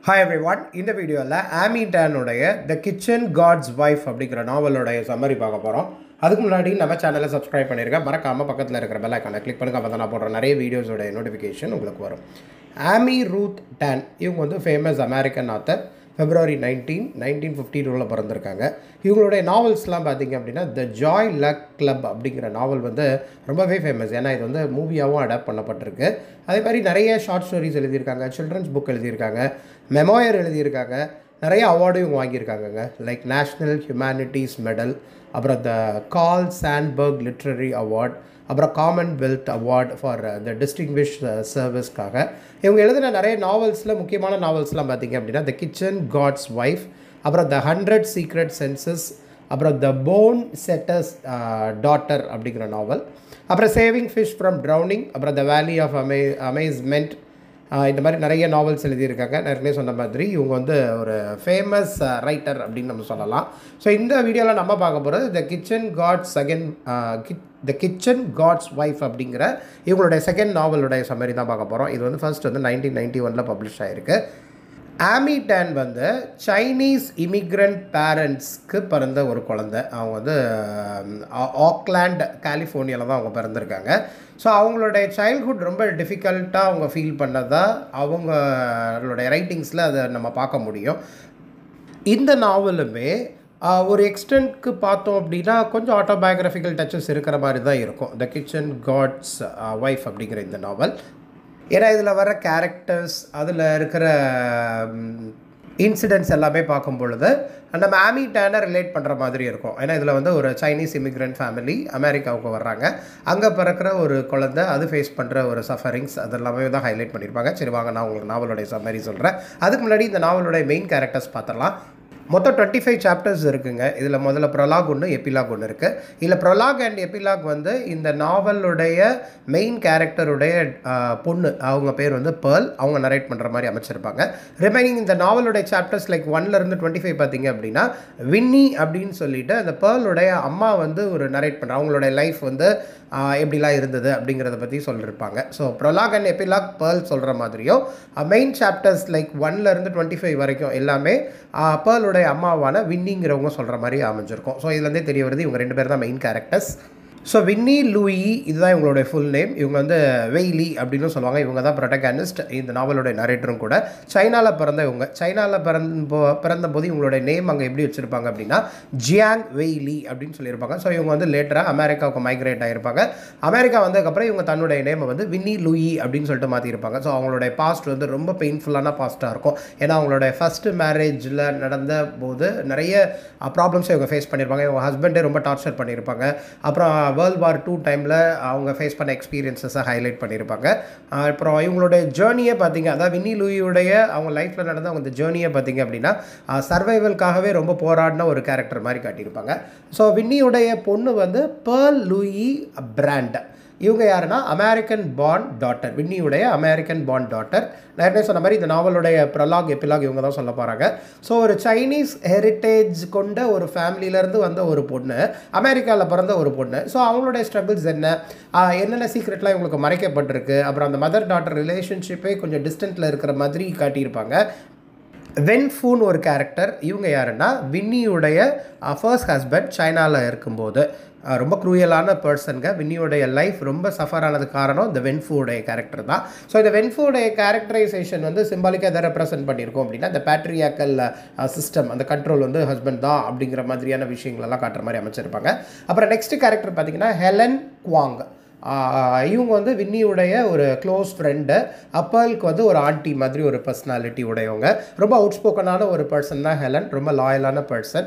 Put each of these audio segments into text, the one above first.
Hi everyone, இந்த வீடியோவில் ஆமி டானுடைய த கிச்சன் காட்ஸ் வைஃப் அப்படிங்கிற நாவலோடைய சம்மரி பார்க்க போகிறோம். அதுக்கு முன்னாடி நம்ம சேனலை சப்ஸ்கிரைப் பண்ணியிருக்கேன். மறக்காமல் பக்கத்தில் இருக்கிற பெல் ஐக்கானை கிளிக் பண்ணுங்க. அப்போ தான் நான் போடுற நிறைய வீடியோஸோட நோட்டிஃபிகேஷன் உங்களுக்கு வரும். ஆமி ரூத் டான் இவங்க வந்து ஃபேமஸ் அமெரிக்கன் ஆத்தர். February 1952 பிறந்திருக்காங்க. இவங்களுடைய நாவல்ஸ்லாம் பார்த்திங்க அப்படின்னா த ஜாய் லக் கிளப் அப்படிங்கிற நாவல் வந்து ரொம்பவே ஃபேமஸ். ஏன்னா இது வந்து மூவியாகவும் அடாப்ட் பண்ணப்பட்டிருக்கு. அதே மாதிரி நிறைய ஷார்ட் ஸ்டோரிஸ் எழுதியிருக்காங்க, சில்ட்ரன்ஸ் புக் எழுதியிருக்காங்க, மெமோயர் எழுதியிருக்காங்க, நிறைய அவார்டும் இவங்க வாங்கியிருக்காங்கங்க. லைக் நேஷ்னல் ஹியூமனிட்டிஸ் மெடல், அப்புறம் the Carl Sandburg literary award, அப்புறம் Commonwealth award for the distinguish சர்வீஸ்க்காக. இவங்க எழுதின நிறைய நாவல்ஸில் முக்கியமான நாவல்ஸ்லாம் பார்த்திங்க அப்படின்னா த கிச்சன் காட்ஸ் வைஃப், அப்புறம் த 100 சீக்ரெட் சென்சஸ், அப்புறம் த போன் செட்டர்ஸ் டாட்டர் அப்படிங்கிற நாவல், அப்புறம் சேவிங் ஃபிஷ் ஃப்ரம் ட்ரௌனிங், அப்புறம் த வேலி ஆஃப் அமேஸ்மெண்ட். இந்த மாதிரி நிறைய நாவல்ஸ் எழுதியிருக்காங்க. நிறைய சொன்ன மாதிரி இவங்க வந்து ஒரு ஃபேமஸ் ரைட்டர் அப்படின்னு நம்ம சொல்லலாம். ஸோ இந்த வீடியோவில் நம்ம பார்க்க போகிறது த கிச்சன் காட்ஸ் வைஃப் அப்படிங்கிற இவங்களுடைய செகண்ட் நாவலுடைய சம்மரி தான் பார்க்க போகிறோம். இது வந்து ஃபர்ஸ்ட் வந்து 1991 பப்ளிஷ் ஆகிருக்கு. ஆமி டான் வந்து சைனீஸ் இமிக்ரண்ட் பேரண்ட்ஸ்க்கு பிறந்த ஒரு குழந்தை. அவங்க வந்து ஆக்லாண்ட் கலிஃபோர்னியாவில் தான் அவங்க பிறந்திருக்காங்க. ஸோ அவங்களுடைய சைல்ட்ஹுட் ரொம்ப டிஃபிகல்ட்டாக அவங்க ஃபீல் பண்ணதாக அவங்களுடைய ரைட்டிங்ஸில் அதை நம்ம பார்க்க முடியும். இந்த நாவலுமே ஒரு எக்ஸ்டென்ட்க்கு பார்த்தோம் அப்படின்னா கொஞ்சம் ஆட்டோபயோகிராஃபிக்கல் டச்சஸ் இருக்கிற மாதிரி தான் இருக்கும். த கிச்சன் காட்ஸ் வைஃப் அப்படிங்கிற இந்த நாவல். ஏன்னா இதில் வர கேரக்டர்ஸ், அதில் இருக்கிற இன்சிடென்ட்ஸ் எல்லாமே பார்க்கும் பொழுது நம்ம ஆமி டானை ரிலேட் பண்ணுற மாதிரி இருக்கும். ஏன்னா இதில் வந்து ஒரு சைனீஸ் இமிக்ரெண்ட் ஃபேமிலி அமெரிக்காவுக்கு வர்றாங்க. அங்கே பிறக்கிற ஒரு குழந்தை அது ஃபேஸ் பண்ணுற ஒரு சஃபரிங்ஸ் அதெல்லாமே தான் ஹைலைட் பண்ணியிருப்பாங்க. சரி வாங்க, நான் உங்களுக்கு நாவலுடைய சம்மரி சொல்கிறேன். அதுக்கு முன்னாடி இந்த நாவலுடைய மெயின் கேரக்டர்ஸ் பார்த்துடலாம். மொத்தம் 25 சாப்டர்ஸ் இருக்குங்க. இதில் முதல்ல ப்ரொலாக் ஒன்று, எபிலாக் ஒன்று இருக்குது. இதில் ப்ரொலாக் அண்ட் எபிலாக் வந்து இந்த நாவலுடைய மெயின் கேரக்டருடைய பொண்ணு, அவங்க பேர் வந்து பேர்ல், அவங்க நரேட் பண்ணுற மாதிரி அமைச்சிருப்பாங்க. ரிமைனிங் இந்த நாவலுடைய சாப்டர்ஸ் லைக் 1லேருந்து 25 பார்த்திங்க அப்படின்னா வின்னி அப்படின்னு சொல்லிட்டு அந்த பேர்லுடைய அம்மா வந்து ஒரு நரேட் பண்ணுற அவங்களுடைய லைஃப் வந்து எப்படிலாம் இருந்தது அப்படிங்கிறத பற்றி சொல்லியிருப்பாங்க. So prologue and epilogue pearl சொல்கிற மாதிரியும் மெயின் சாப்டர்ஸ் லைக் 1லேருந்து 25 வரைக்கும் எல்லாமே பேர்லுடைய அம்மாவான வின்னிங்கிறவங்க சொல்கிற மாதிரி அமைஞ்சிருக்கும். ஸோ இதுலேருந்தே தெரிய வருது இவங்க 2 பேர் தான் மெயின் கேரக்டர்ஸ். ஸோ வின்னி லூயி இதுதான் இவங்களுடைய ஃபுல் நேம். இவங்க வந்து வெய்லி அப்படின்னு சொல்லுவாங்க. இவங்க தான் ப்ரொட்டகானிஸ்ட், இந்த நாவலுடைய நரேட்டரும் கூட. சைனாவில் பிறந்த இவங்க. சைனாவில் பிறந்தபோது இவங்களுடைய நேம் அங்கே எப்படி வச்சுருப்பாங்க அப்படின்னா ஜியாங் வெய்லி அப்படின்னு சொல்லியிருப்பாங்க. ஸோ இவங்க வந்து லேட்டராக அமெரிக்காவுக்கு மைக்ரேட் ஆகிருப்பாங்க. அமெரிக்கா வந்ததுக்கப்புறம் இவங்க தன்னுடைய நேமை வந்து வின்னி லூயி அப்படின்னு சொல்லிட்டு மாற்றிருப்பாங்க. ஸோ அவங்களுடைய பாஸ்ட் வந்து ரொம்ப பெயின்ஃபுல்லான பாஸ்ட்டாக இருக்கும். ஏன்னா அவங்களுடைய ஃபஸ்ட்டு மேரேஜில் நடந்த போது நிறைய ப்ராப்ளம்ஸை இவங்க ஃபேஸ் பண்ணியிருப்பாங்க. இவங்க ஹஸ்பண்டே ரொம்ப டார்ச்சர் பண்ணியிருப்பாங்க. அப்புறம் வேர்ல்டு வார் 2 டைமில் அவங்க ஃபேஸ் பண்ண எக்ஸ்பீரியன்ஸஸை ஹைலைட் பண்ணியிருப்பாங்க. அப்புறம் இவங்களுடைய ஜேர்னியை பார்த்திங்க, அதாவது வின்னி லூயியுடைய அவங்க லைஃப்பில் நடந்த அவங்க ஜேர்னியை பார்த்திங்க அப்படின்னா சர்வைவல்காகவே ரொம்ப போராடின ஒரு கேரக்டர் மாதிரி காட்டியிருப்பாங்க. ஸோ வின்னியுடைய பொண்ணு வந்து பேர்ல் லூயி பிராண்ட். இவங்க யாருன்னா அமெரிக்கன் பார்ன் டாட்டர், வின்னியுடைய அமெரிக்கன் பார்ன் டாட்டர். நான் என்ன சொன்ன மாதிரி இந்த நாவலுடைய ப்ரொலாக் எபிலாக் இவங்க தான் சொல்ல போகிறாங்க. ஸோ ஒரு சைனீஸ் ஹெரிட்டேஜ் கொண்ட ஒரு ஃபேமிலியிலேருந்து வந்த ஒரு பொண்ணு, அமெரிக்காவில் பிறந்த ஒரு பொண்ணு. ஸோ அவங்களுடைய ஸ்ட்ரகிள்ஸ் என்னென்ன சீக்ரெட்லாம் இவங்களுக்கு மறைக்கப்பட்டிருக்கு, அப்புறம் அந்த மதர் டாட்டர் ரிலேஷன்ஷிப்பே கொஞ்சம் டிஸ்டன்ட்டில் இருக்கிற மாதிரி காட்டியிருப்பாங்க. வென் ஃபூன் ஒரு கேரக்டர். இவங்க யாருன்னா வின்னியுடைய ஃபர்ஸ்ட் ஹஸ்பண்ட். சைனாவில் இருக்கும்போது ரொம்ப க்ரூயலான பர்சனுங்க. வின்னியோடைய லைஃப் ரொம்ப சஃபர் ஆனதுக்கு காரணம் இந்த வென்ஃபூடைய கேரக்டர் தான். ஸோ இந்த வென்ஃபூடைய கேரக்டரைசேஷன் வந்து சிம்பாலிக்காக எதை ரெப்ரசென்ட் பண்ணியிருக்கோம் அப்படின்னா இந்த பேட்ரியாக்கல் சிஸ்டம், அந்த கண்ட்ரோல் வந்து ஹஸ்பண்ட் தான் அப்படிங்கிற மாதிரியான விஷயங்களெல்லாம் காட்டுற மாதிரி அமைச்சிருப்பாங்க. அப்புறம் நெக்ஸ்ட் கேரக்டர் பார்த்திங்கன்னா ஹெலன் குவாங். இவங்க வந்து வின்னியுடைய ஒரு க்ளோஸ் ஃப்ரெண்டு. அப்பலுக்கு வந்து ஒரு ஆண்டி மாதிரி ஒரு பர்சனாலிட்டி உடையவங்க. ரொம்ப அவுட் ஸ்போக்கனான ஒரு பர்சன் தான் ஹெலன், ரொம்ப லாயலான பர்சன்.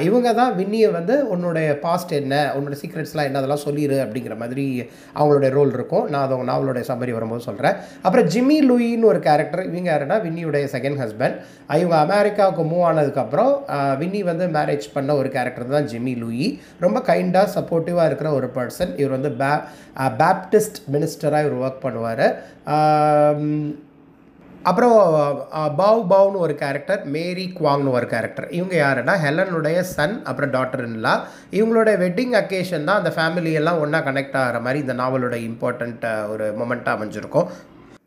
இவங்க தான் வின்னியை வந்து உன்னுடைய பாஸ்ட் என்ன, உன்னோட சீக்ரெட்ஸ்லாம் என்ன, அதெல்லாம் சொல்லிடு அப்படிங்கிற மாதிரி அவங்களுடைய ரோல் இருக்கும். நான் அதை நாவலுடைய சம்மரி வரும்போது சொல்கிறேன். அப்புறம் ஜிம்மி லூயின்னு ஒரு கேரக்டர். இவங்க யாருன்னா வின்னியுடைய செகண்ட் ஹஸ்பண்ட். இவங்க அமெரிக்காவுக்கு மூவ் ஆனதுக்கப்புறம் வின்னி வந்து மேரேஜ் பண்ண ஒரு கேரக்டர் தான் ஜிம்மி லூயி. ரொம்ப கைண்டாக சப்போர்ட்டிவாக இருக்கிற ஒரு பர்சன். இவர் வந்து பேப்டிஸ்ட் மினிஸ்டராக இவர் ஒர்க் பண்ணுவார். அப்புறம் பவுன்னு ஒரு கேரக்டர், மேரி குவாங்னு ஒரு கேரக்டர். இவங்க யாருன்னா ஹெலனுடைய சன், அப்புறம் டாட்டர் இன்லா. இவங்களோட வெட்டிங் அக்கேஷன் தான் அந்த ஃபேமிலியெல்லாம் ஒன்றா கனெக்ட் ஆகிற மாதிரி இந்த நாவலோட இம்பார்ட்டண்ட் ஒரு மொமெண்ட்டாக அமைஞ்சிருக்கும்.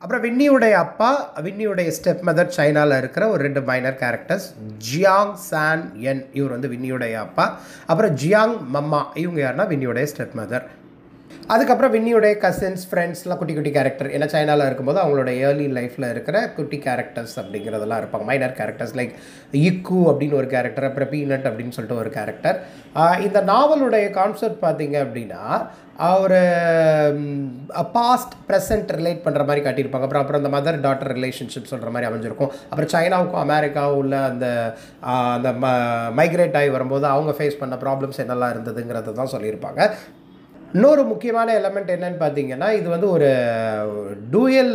அப்புறம் வின்னியுடைய அப்பா, வின்னியுடைய ஸ்டெப் மதர் சைனாவில் இருக்கிற ஒரு 2 மைனர் கேரக்டர்ஸ். ஜியாங் சான் என் இவர் வந்து வின்னியுடைய அப்பா. அப்புறம் ஜியாங் மம்மா இவங்க யாருன்னா வின்னியுடைய ஸ்டெப் மதர். அதுக்கப்புறம் வின்னியுடைய கசின்ஸ், ஃப்ரெண்ட்ஸ்லாம் குட்டி குட்டி கேரக்டர். ஏன்னா சைனாவில் இருக்கும்போது அவங்களோட ஏர்லி லைஃப்பில் இருக்கிற குட்டி கேரக்டர்ஸ் அப்படிங்கிறதெல்லாம் இருப்பாங்க. மைனர் கேரக்டர்ஸ் லைக் இக்கு அப்படின்னு ஒரு கேரக்டர், அப்புறம் பீனட் அப்படின்னு சொல்லிட்டு ஒரு கேரக்டர். இந்த நாவலுடைய கான்செப்ட் பார்த்தீங்க அப்படின்னா ஒரு பாஸ்ட் ப்ரெசன்ட் ரிலேட் பண்ணுற மாதிரி காட்டியிருப்பாங்க. அப்புறம் அந்த மதர் டாட்டர் ரிலேஷன்ஷிப் சொல்கிற மாதிரி அமைஞ்சிருக்கும். அப்புறம் சைனாவுக்கும் அமெரிக்காவும் உள்ள அந்த அந்த மைக்ரேட் ஆகி வரும்போது அவங்க ஃபேஸ் பண்ண ப்ராப்ளம்ஸ் என்னெல்லாம் இருந்ததுங்கிறத தான் சொல்லியிருப்பாங்க. இன்னொரு முக்கியமான எலமெண்ட் என்னன்னு பார்த்தீங்கன்னா, இது வந்து ஒரு டூயல்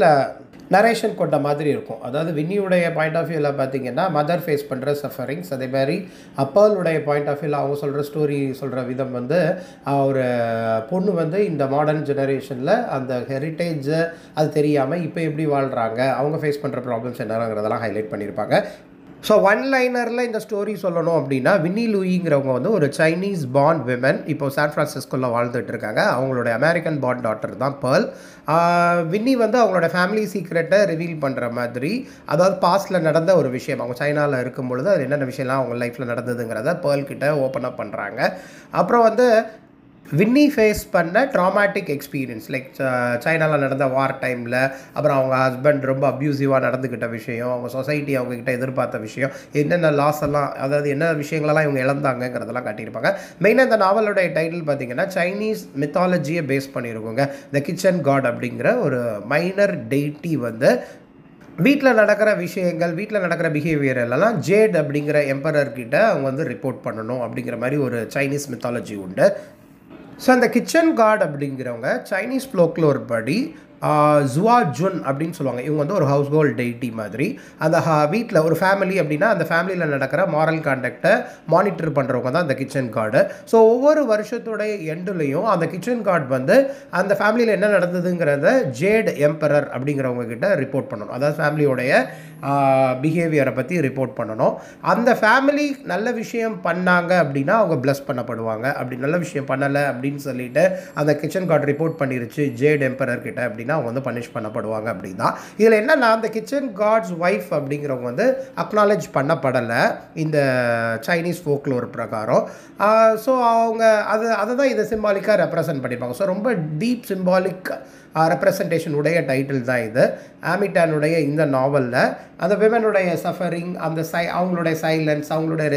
நரேஷன் கொண்ட மாதிரி இருக்கும். அதாவது வின்னியுடைய பாயிண்ட் ஆஃப் வியூவில் பார்த்தீங்கன்னா மதர் ஃபேஸ் பண்ணுற சஃபரிங்ஸ், அதே மாதிரி அப்பர்லுடைய பாயிண்ட் ஆஃப் வியூவில் அவங்க சொல்கிற ஸ்டோரி சொல்கிற விதம் வந்து ஒரு பொண்ணு வந்து இந்த மாடர்ன் ஜெனரேஷனில் அந்த ஹெரிட்டேஜை அது தெரியாமல் இப்போ எப்படி வாழ்கிறாங்க, அவங்க ஃபேஸ் பண்ணுற ப்ராப்ளம்ஸ் என்னங்கிறதெல்லாம் ஹைலைட் பண்ணியிருப்பாங்க. ஸோ ஒன் லைனரில் இந்த ஸ்டோரி சொல்லணும் அப்படின்னா, வின்னி லூயிங்கிறவங்க வந்து ஒரு சைனீஸ் பார்ன் விமன், இப்போ சான் ஃப்ரான்சிஸ்கோவில் வாழ்ந்துட்டு இருக்காங்க. அவங்களுடைய அமெரிக்கன் பார்ன் டாட்டர் தான் பேர்ல். வின்னி வந்து அவங்களோட ஃபேமிலி சீக்ரெட்டை ரிவீல் பண்ணுற மாதிரி, அதாவது பாஸ்ட்டில் நடந்த ஒரு விஷயம், அவங்க சைனாவில் இருக்கும் பொழுது அது என்னென்ன விஷயம்லாம் அவங்க லைஃப்பில் நடந்ததுங்கிறத பேர்ல் கிட்ட ஓப்பன் அப் பண்ணுறாங்க. அப்புறம் வந்து வின்னி ஃபேஸ் பண்ண ட்ராமாட்டிக் எக்ஸ்பீரியன்ஸ் லைக் சைனாவில் நடந்த வார் டைமில், அப்புறம் அவங்க ஹஸ்பண்ட் ரொம்ப அப்யூசிவாக நடந்துக்கிட்ட விஷயம், அவங்க சொசைட்டி அவங்கக்கிட்ட எதிர்பார்த்த விஷயம், என்னென்ன லாஸ் எல்லாம், அதாவது என்ன விஷயங்களெல்லாம் இவங்க இழந்தாங்கிறதெல்லாம் காட்டியிருப்பாங்க. மெயினாக இந்த நாவலோடைய டைட்டில் பார்த்திங்கன்னா சைனீஸ் மித்தாலஜியை பேஸ் பண்ணியிருக்கோங்க. த கிச்சன் காட் அப்படிங்கிற ஒரு மைனர் டெய்ட்டி வந்து வீட்டில் நடக்கிற விஷயங்கள், வீட்டில் நடக்கிற பிஹேவியர் எல்லாம் ஜேட் அப்படிங்கிற எம்பரர்கிட்ட அவங்க வந்து ரிப்போர்ட் பண்ணணும் அப்படிங்கிற மாதிரி ஒரு சைனீஸ் மித்தாலஜி உண்டு. ஸோ அந்த கிச்சன் காட் அப்படிங்கிறவங்க சைனீஸ் ஃப்ளோக்லோர் படி ஜுவா ஜுன் அப்படின்னு சொல்லுவாங்க. இவங்க வந்து ஒரு ஹவுஸ் ஹோல்ட் டெய்ட்டி மாதிரி. அந்த வீட்டில் ஒரு ஃபேமிலி அப்படின்னா அந்த ஃபேமிலியில் நடக்கிற மாரல் கான்டக்டை மானிட்டர் பண்ணுறவங்க தான் அந்த கிச்சன் கார்டு. ஸோ ஒவ்வொரு வருஷத்துடைய எண்டுலேயும் அந்த கிச்சன் கார்டு வந்து அந்த ஃபேமிலியில் என்ன நடந்ததுங்கிறத ஜேட் எம்பரர் அப்படிங்கிறவங்க கிட்ட ரிப்போர்ட் பண்ணணும். அதாவது ஃபேமிலியோடைய பிஹேவியரை பற்றி ரிப்போர்ட் பண்ணணும். அந்த ஃபேமிலி நல்ல விஷயம் பண்ணாங்க அப்படின்னா அவங்க ப்ளஸ் பண்ணப்படுவாங்க. அப்படி நல்ல விஷயம் பண்ணலை அப்படின்னு சொல்லிட்டு அந்த கிச்சன் கார்டு ரிப்போர்ட் பண்ணிருச்சு ஜேட் எம்பரர் கிட்ட அப்படின்னா அவங்க வந்து பனிஷ் பண்ணப்படுவாங்க அப்படின்னா. இதில் என்னன்னா அந்த கிச்சன் கார்ட்ஸ் ஒய்ஃப் அப்படிங்கிறவங்க வந்து அக்னாலேஜ் பண்ணப்படலை இந்த சைனீஸ் ஃபோக்லோர் பிரகாரம். ஸோ அவங்க அதை தான் இதை சிம்பாலிக்காக ரெப்ரசன்ட் பண்ணியிருப்பாங்க. ஸோ ரொம்ப டீப் சிம்பாலிக் ரெப்ரசன்டேஷன் உடைய டைட்டில் தான் இது. ஆமிட்டானுடைய இந்த நாவலில் அந்த விமனுடைய சஃபரிங், அந்த அவங்களுடைய சைலன்ஸ், அவங்களுடைய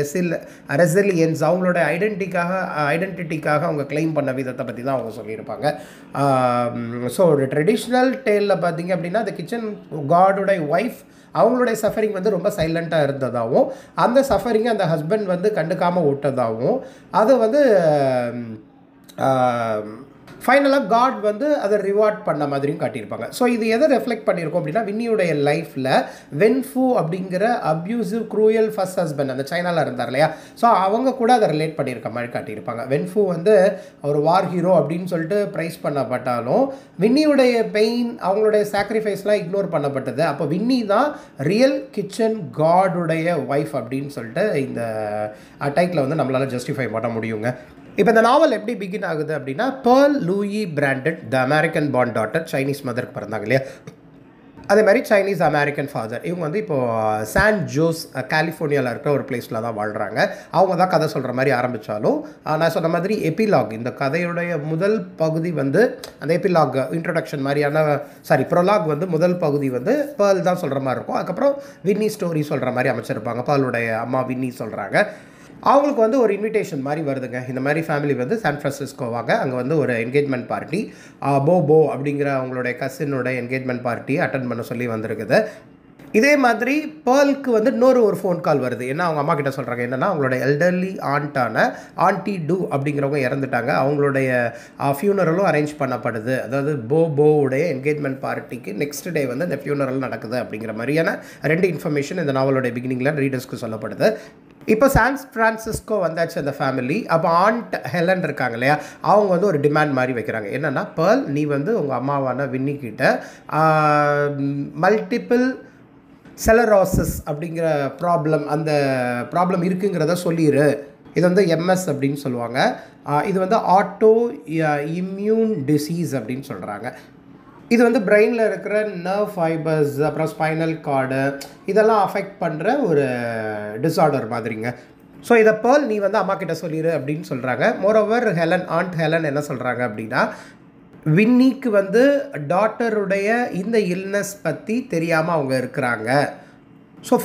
ரெசிலியன்ஸ், அவங்களோட ஐடென்டிட்டிக்காக அவங்க கிளைம் பண்ண விதத்தை பற்றி தான் அவங்க சொல்லியிருப்பாங்க. ஸோ ஒரு ட்ரெடிஷ்னல் டேலில் பார்த்தீங்க அப்படின்னா அந்த கிச்சன் கார்டுடைய ஒய்ஃப் அவங்களுடைய சஃபரிங் வந்து ரொம்ப சைலண்ட்டாக இருந்ததாகவும், அந்த சஃபரிங்கை அந்த ஹஸ்பண்ட் வந்து கண்டுக்காமல் விட்டதாகவும், அதை வந்து ஃபைனலாக காட் வந்து அதை ரிவார்ட் பண்ண மாதிரியும் காட்டியிருப்பாங்க. ஸோ இது எதை ரெஃப்ளெக்ட் பண்ணியிருக்கோம் அப்படின்னா வின்னியுடைய லைஃப்பில் வென்ஃபு அப்படிங்கிற அப்யூசிவ் க்ரூயல் ஃபர்ஸ்ட் ஹஸ்பண்ட் அந்த சைனாவில் இருந்தார் இல்லையா, ஸோ அவங்க கூட அதை ரிலேட் பண்ணியிருக்க மாதிரி காட்டியிருப்பாங்க. வென்ஃபு வந்து ஒரு வார் ஹீரோ அப்படின்னு சொல்லிட்டு ப்ரைஸ் பண்ணப்பட்டாலும் வின்னியுடைய பெயின், அவங்களுடைய சாக்ரிஃபைஸ்லாம் இக்னோர் பண்ணப்பட்டது. அப்போ வின்னி தான் ரியல் கிச்சன் காடுடைய ஒய்ஃப் அப்படின்னு சொல்லிட்டு இந்த டைட்டில் வந்து நம்மளால் ஜஸ்டிஃபை பண்ண முடியுங்க. இப்போ இந்த நாவல் எப்படி பிகின் ஆகுது அப்படின்னா, Pearl Louie Brandt the American born daughter, Chinese மதருக்கு பிறந்தாங்க இல்லையா, அதே மாதிரி சைனீஸ் அமெரிக்கன் ஃபாதர். இவங்க வந்து இப்போது சான் ஜோஸ் கலிஃபோர்னியாவில் இருக்கிற ஒரு பிளேஸில் தான் வாழ்கிறாங்க. அவங்க தான் கதை சொல்கிற மாதிரி ஆரம்பித்தாலும் நான் சொன்ன மாதிரி எபிலாக், இந்த கதையுடைய முதல் பகுதி வந்து அந்த எபிலாக் இன்ட்ரொடக்ஷன் மாதிரியான ப்ரொலாக் வந்து முதல் பகுதி வந்து பேர்ல் தான் சொல்கிற மாதிரி இருக்கும். அதுக்கப்புறம் வின்னி ஸ்டோரி சொல்கிற மாதிரி அமைச்சிருப்பாங்க. பேர்லுடைய அம்மா வின்னி சொல்கிறாங்க. அவங்களுக்கு வந்து ஒரு இன்விடேஷன் மாதிரி வருதுங்க. இந்த மாதிரி ஃபேமிலி வந்து சான் ஃப்ரான்சிஸ்கோ வாங்க, அங்கே வந்து ஒரு என்கேஜ்மெண்ட் பார்ட்டி, போ அப்படிங்கிற அவங்களுடைய கசினோட என்கேஜ்மெண்ட் பார்ட்டியை அட்டன் பண்ண சொல்லி வந்திருக்குது. இதே மாதிரி பேர்லுக்கு வந்து ஒரு ஃபோன் கால் வருது. ஏன்னா அவங்க அம்மா கிட்ட சொல்கிறாங்க என்னென்னா அவங்களோட எல்டர்லி ஆண்டி டூ அப்படிங்கிறவங்க இறந்துட்டாங்க. அவங்களுடைய ஃபியூனரலும் அரேஞ்ச் பண்ணப்படுது. அதாவது போவுடைய என்கேஜ்மெண்ட் பார்ட்டிக்கு நெக்ஸ்ட் டே வந்து இந்த ஃபியூனரல் நடக்குது அப்படிங்கிற மாதிரியான 2 இன்ஃபர்மேஷன் இந்த நாவலோடைய பிகினிங்கில் ரீடர்ஸ்க்கு சொல்லப்படுது. இப்போ சான் ஃப்ரான்சிஸ்கோ வந்தாச்சு அந்த ஃபேமிலி. அப்போ ஆண்ட் ஹெலன் இருக்காங்க இல்லையா, அவங்க வந்து ஒரு டிமாண்ட் மாதிரி வைக்கிறாங்க. என்னென்னா, பேர்ல் நீ வந்து உங்கள் அம்மாவான வின்னிக்கிட்ட மல்டிபிள் செலரோசிஸ் அப்படிங்கிற அந்த ப்ராப்ளம் இருக்குங்கிறத சொல்லிடு. இது வந்து எம்எஸ் அப்படின்னு சொல்லுவாங்க. இது வந்து ஆட்டோ இம்யூன் டிசீஸ் அப்படின்னு சொல்கிறாங்க. இது வந்து பிரெயினில் இருக்கிற நர்வ் ஃபைபர்ஸ் அப்புறம் ஸ்பைனல் கார்டு இதெல்லாம் அஃபெக்ட் பண்ணுற ஒரு டிஸார்டர் மாதிரிங்க. ஸோ இதை பேர்ல் நீ வந்து அம்மா கிட்ட சொல்லிடு அப்படின்னு சொல்கிறாங்க. மோரோவர் ஆண்ட் ஹெலன் என்ன சொல்கிறாங்க அப்படின்னா, வின்னிக்கு வந்து டாட்டருடைய இந்த இல்னஸ் பற்றி தெரியாமல் அவங்க இருக்கிறாங்க. ஸோ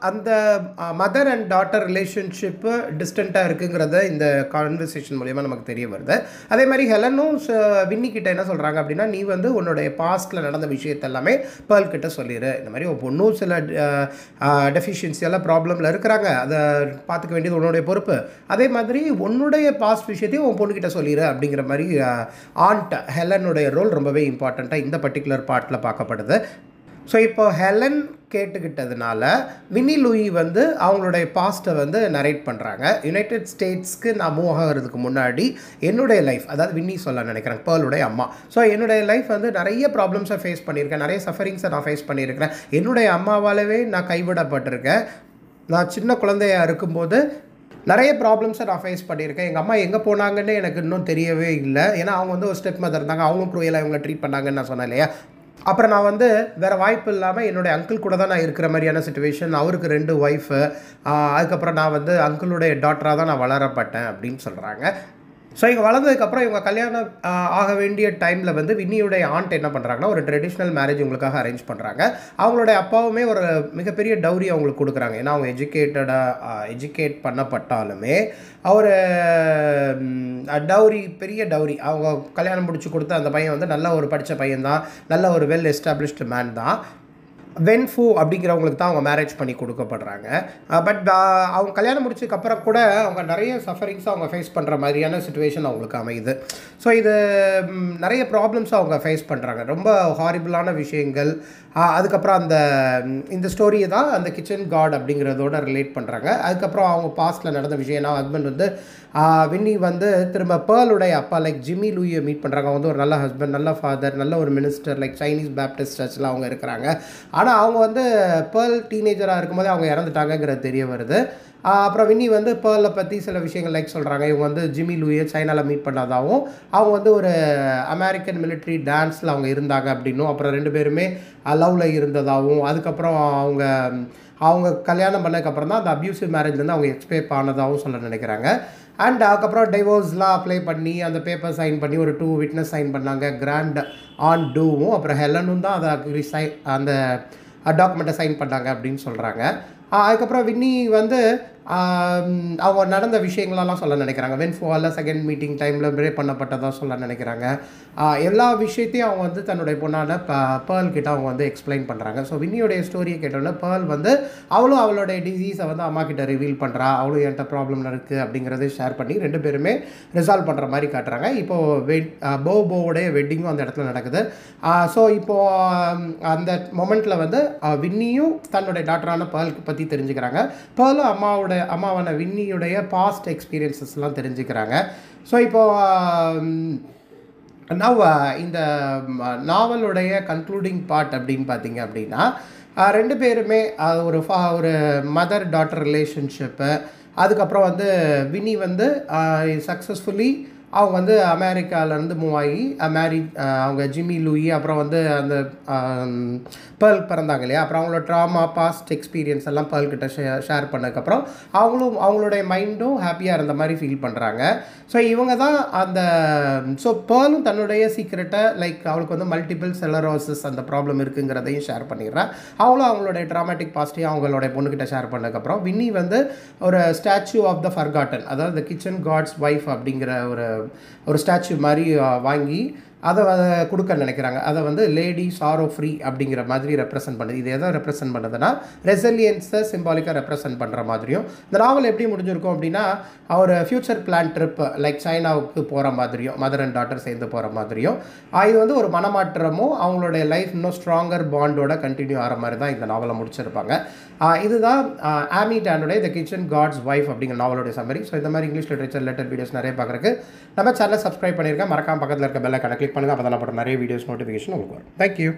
அந்த மதர் அண்ட் டாட்டர் ரிலேஷன்ஷிப்பு டிஸ்டண்ட்டாக இருக்குங்கிறத இந்த கான்வர்சேஷன் மூலிமா நமக்கு தெரிய வருது. அதே மாதிரி ஹெலனும் வின்னிக்கிட்ட என்ன சொல்கிறாங்க அப்படின்னா, நீ வந்து உன்னுடைய பாஸ்ட்டில் நடந்த விஷயத்த எல்லாமே பேர்ல் கிட்ட சொல்லிடு. இந்த மாதிரி ஒரு பொண்ணும் சில டெஃபிஷியன்சியெல்லாம் ப்ராப்ளமில் இருக்கிறாங்க, அதை பார்த்துக்க வேண்டியது உன்னுடைய பொறுப்பு. அதே மாதிரி உன்னுடைய பாஸ்ட் விஷயத்தையும் உன் பொண்ணுக்கிட்ட சொல்லிடு அப்படிங்கிற மாதிரி ஆண்ட் ஹெலனுடைய ரோல் ரொம்பவே இம்பார்ட்டண்ட்டாக இந்த பர்டிகுலர் பார்ட்டில் பார்க்கப்படுது. ஸோ இப்போ ஹெலன் கேட்டுக்கிட்டதுனால வின்னி லூயி வந்து அவங்களுடைய பாஸ்ட்டை வந்து நரேட் பண்ணுறாங்க. யுனைடெட் ஸ்டேட்ஸ்க்கு நான் மூவ் ஆகிறதுக்கு முன்னாடி என்னுடைய லைஃப், அதாவது வின்னி சொல்ல நினைக்கிறேன், பேர்லுடைய அம்மா. ஸோ என்னுடைய லைஃப் வந்து நிறைய ப்ராப்ளம்ஸை ஃபேஸ் பண்ணியிருக்கேன், நிறைய சஃபரிங்ஸை நான் ஃபேஸ் பண்ணியிருக்கிறேன். என்னுடைய அம்மாவாலவே நான் கைவிடப்பட்டிருக்கேன். நான் சின்ன குழந்தையாக இருக்கும்போது நிறைய ப்ராப்ளம்ஸை நான் ஃபேஸ் பண்ணியிருக்கேன். எங்கள் அம்மா எங்கே போனாங்கன்னு எனக்கு இன்னும் தெரியவே இல்லை. ஏன்னா அவங்க வந்து ஒரு ஸ்டெப் மதர் இருந்தாங்க, அவங்களும் க்ரூயலாக இவங்களை ட்ரீட் பண்ணாங்கன்னு நான் சொன்னேன் இல்லையா. அப்புறம் நான் வந்து வேறு வாய்ப்பு இல்லாமல் என்னுடைய அங்கிள் கூட தான் நான் இருக்கிற மாதிரியான சிச்சுவேஷன். அவருக்கு 2 ஒய்ஃபு. அதுக்கப்புறம் நான் வந்து அங்கிளுடைய டாட்டராக தான் நான் வளரப்பட்டேன் அப்படின்னு சொல்கிறாங்க. ஸோ இங்கே வளர்ந்ததுக்கப்புறம் இவங்க கல்யாணம் ஆக வேண்டிய டைமில் வந்து வின்னியுடைய ஆண்ட் என்ன பண்ணுறாங்கன்னா, ஒரு ட்ரெடிஷ்னல் மேரேஜ் உங்களுக்காக அரேஞ்ச் பண்ணுறாங்க. அவங்களுடைய அப்பாவுமே ஒரு மிகப்பெரிய டவுரி அவங்களுக்கு கொடுக்குறாங்க. ஏன்னா அவங்க எஜுகேட் பண்ணப்பட்டாலுமே அவர் டவுரி, பெரிய டவுரி. அவங்க கல்யாணம் முடிச்சு கொடுத்த அந்த பையன் வந்து நல்ல ஒரு படித்த பையன்தான், நல்ல ஒரு வெல் எஸ்டாப்ளிஷ்டு மேன் தான். வென்ஃபு அப்படிங்கிறவங்களுக்கு தான் அவங்க மேரேஜ் பண்ணி கொடுக்கப்படுறாங்க. பட் அவங்க கல்யாணம் முடிச்சதுக்கப்புறம் கூட அவங்க நிறைய சஃபரிங்ஸை அவங்க ஃபேஸ் பண்ணுற மாதிரியான சிச்சுவேஷன் அவங்களுக்கு அமையுது. ஸோ இது நிறைய ப்ராப்ளம்ஸை அவங்க ஃபேஸ் பண்ணுறாங்க, ரொம்ப ஹாரிபிளான விஷயங்கள். அதுக்கப்புறம் இந்த ஸ்டோரியை தான் அந்த கிச்சன் காட் அப்படிங்கிறதோட ரிலேட் பண்ணுறாங்க. அதுக்கப்புறம் அவங்க பாஸ்ட்டில் நடந்த விஷயம், நான் ஹஸ்பண்ட் வந்து வின்னி வந்து திரும்ப பேர்லுடைய அப்பா லைக் ஜிம்மி லூயை மீட் பண்ணுறாங்க. அவங்க வந்து ஒரு நல்ல ஹஸ்பண்ட், நல்ல ஃபாதர், நல்ல ஒரு மினிஸ்டர், லைக் சைனீஸ் பேப்டிஸ்ட் சர்ச்சில் அவங்க இருக்கிறாங்க. ஆனால் அவங்க வந்து பேர்ல் டீனேஜராக இருக்கும்போதே அவங்க இறந்துட்டாங்கங்கிறது தெரிய வருது. அப்புறம் வின்னி வந்து பேர்லை பற்றி சில விஷயங்கள் லைக் சொல்கிறாங்க. இவங்க வந்து ஜிம்மி லூயை சைனாவில் மீட் பண்ணதாகவும், அவங்க வந்து ஒரு அமெரிக்கன் மிலிட்ரி டான்ஸில் அவங்க இருந்தாங்க அப்படின்னும், அப்புறம் 2 பேருமே லவ்வில் இருந்ததாகவும், அதுக்கப்புறம் அவங்க கல்யாணம் பண்ணதுக்கப்புறம் தான் அந்த அப்யூசிவ் மேரேஜ்லேருந்து அவங்க எக்ஸ்பேப் ஆனதாகவும் சொல்ல நினைக்கிறாங்க. அண்ட் அதுக்கப்புறம் டைவோர்ஸ்லாம் அப்ளை பண்ணி அந்த பேப்பர் சைன் பண்ணி ஒரு 2 விட்னஸ் சைன் பண்ணாங்க. கிராண்ட் ஆன் டூவும் அப்புறம் ஹெலனும் தான் அதை அந்த டாக்குமெண்ட்டை சைன் பண்ணாங்க அப்படின்னு சொல்கிறாங்க. அதுக்கப்புறம் வின்னி வந்து அவங்க நடந்த விஷயங்களெல்லாம் சொல்ல நினைக்கிறாங்க. வென்ஃபுவால் செகண்ட் மீட்டிங் டைமில் பிரேக் பண்ணப்பட்டதாக சொல்ல நினைக்கிறாங்க. எல்லா விஷயத்தையும் அவங்க வந்து தன்னுடைய பொண்ணான பேர்ல் கிட்ட அவங்க வந்து எக்ஸ்பிளைன் பண்ணுறாங்க. ஸோ வின்னியோடைய ஸ்டோரியை கேட்டோன்னே பேர்ல் வந்து அவளும் அவளுடைய டிசீஸை வந்து அம்மா கிட்ட ரிவீல் பண்ணுறா. அவளும் என்கிட்ட ப்ராப்ளம் இருக்குது அப்படிங்கிறத ஷேர் பண்ணி 2 பேருமே ரிசால்வ் பண்ணுற மாதிரி காட்டுறாங்க. இப்போது போவோடைய வெட்டிங்கும் அந்த இடத்துல நடக்குது. ஸோ இப்போது அந்த மொமெண்ட்டில் வந்து வின்னியும் தன்னுடைய டாக்டரான பேர்லுக்கு பற்றி தெரிஞ்சுக்கிறாங்க. பேர்லும் அம்மாவான வின்னியுடைய பாஸ்ட் எக்ஸ்பீரியன்ஸஸ்லாம் தெரிஞ்சுக்கிறாங்க. ஸோ இப்போது இந்த நாவலுடைய கன்க்ளூடிங் பார்ட் அப்படின்னு பார்த்தீங்க அப்படின்னா, 2 பேருமே ஒரு மதர் டாட்டர் ரிலேஷன்ஷிப்பு. அதுக்கப்புறம் வந்து வின்னி வந்து சக்ஸஸ்ஃபுல்லி அவங்க வந்து அமெரிக்காவிலேருந்து மூவ் ஆகி அவங்க ஜிம்மி லூயி அப்புறம் வந்து அந்த பேர்ல் பிறந்தாங்க இல்லையா, அப்புறம் அவங்களோட ட்ராமா பாஸ்ட் எக்ஸ்பீரியன்ஸ் எல்லாம் பேர்ல்கிட்ட ஷேர் பண்ணதுக்கப்புறம் அவங்களுடைய மைண்டும் ஹாப்பியாக இருந்த மாதிரி ஃபீல் பண்ணுறாங்க. ஸோ இவங்க தான் ஸோ பேர்லும் தன்னுடைய சீக்ரெட்டை லைக் அவளுக்கு வந்து மல்டிபிள் செலரோசிஸ் அந்த ப்ராப்ளம் இருக்குங்கிறதையும் ஷேர் பண்ணிடுறான். அவங்களுடைய ட்ராமாட்டிக் பாஸ்ட்டையும் அவங்களுடைய பொண்ணுக்கிட்ட ஷேர் பண்ணதுக்கப்புறம் வின்னி வந்து ஒரு ஸ்டாச்சு ஆஃப் த ஃபர்காட்டன், அதாவது த கிச்சன் காட்ஸ் ஒய்ஃப் அப்படிங்கிற ஒரு ஸ்டாச்சு மாதிரி வாங்கி அதை கொடுக்க நினைக்கிறாங்க. அதை வந்து லேடி சாரோ ஃப்ரீ அப்படிங்கிற மாதிரி ரெப்ரசென்ட் பண்ணுது. இது எதை ரெப்ரசென்ட் பண்ணுதுன்னா ரெசிலியன்ஸை சிம்பாலிக்காக ரெப்ரசென்ட் பண்ணுற மாதிரியும். இந்த நாவல் எப்படி முடிஞ்சிருக்கும் அப்படின்னா, ஒரு ஃப்யூச்சர் பிளான் ட்ரிப் லைக் சைனாவுக்கு போகிற மாதிரியும், மதர் அண்ட் டாட்டர் சேர்ந்து போகிற மாதிரியும், இது வந்து ஒரு மனமாற்றமும் அவங்களுடைய லைஃப் இன்னும் ஸ்ட்ராங்கர் பாண்டோட கண்டினியூ ஆகிற மாதிரி தான் இந்த நாவலை முடிச்சிருப்பாங்க. இதுதான் ஆமி டானுடைய த கிச்சன் காட்ஸ் ஒய்ஃப் அப்படிங்கிற நாவலுடைய சம்மரி. ஸோ இந்த மாதிரி இங்கிலீஷ் லிட்ரேச்சர் ரிலேட்டட் வீடியோஸ் நிறைய பார்க்குறதுக்கு நம்ம சேனலை சப்ஸ்கிரைப் பண்ணியிருக்கேன். மறக்காம பக்கத்தில் இருக்க பெல் ஐகானை கிளிக் பண்ணுங்கள். அப்போ தான் போகிற நிறைய வீடியோஸ் நோட்டிஃபிகேஷன் உங்களுக்கு வரும். தேங்க்யூ.